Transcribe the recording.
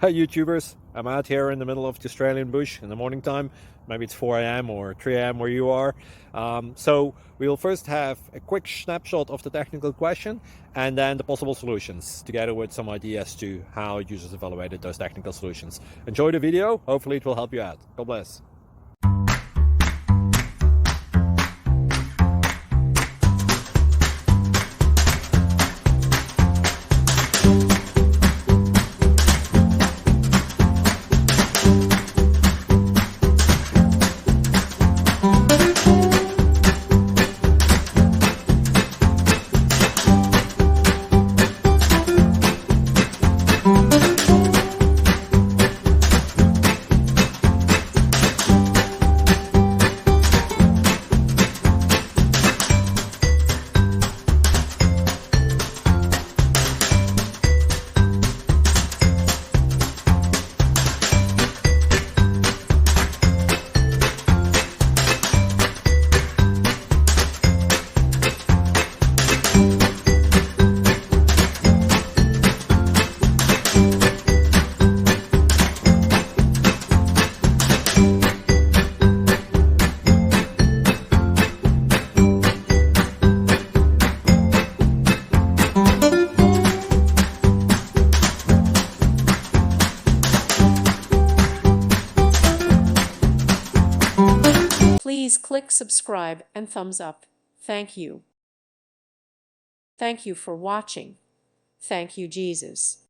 Hi YouTubers, I'm out here in the middle of the Australian bush in the morning time. Maybe it's 4 a.m. or 3 a.m. where you are. So we'll first have a quick snapshot of the technical question and then the possible solutions, together with some ideas to how users evaluated those technical solutions. Enjoy the video, hopefully it will help you out. God bless. Please click subscribe and thumbs up. Thank you. Thank you for watching. Thank you, Jesus.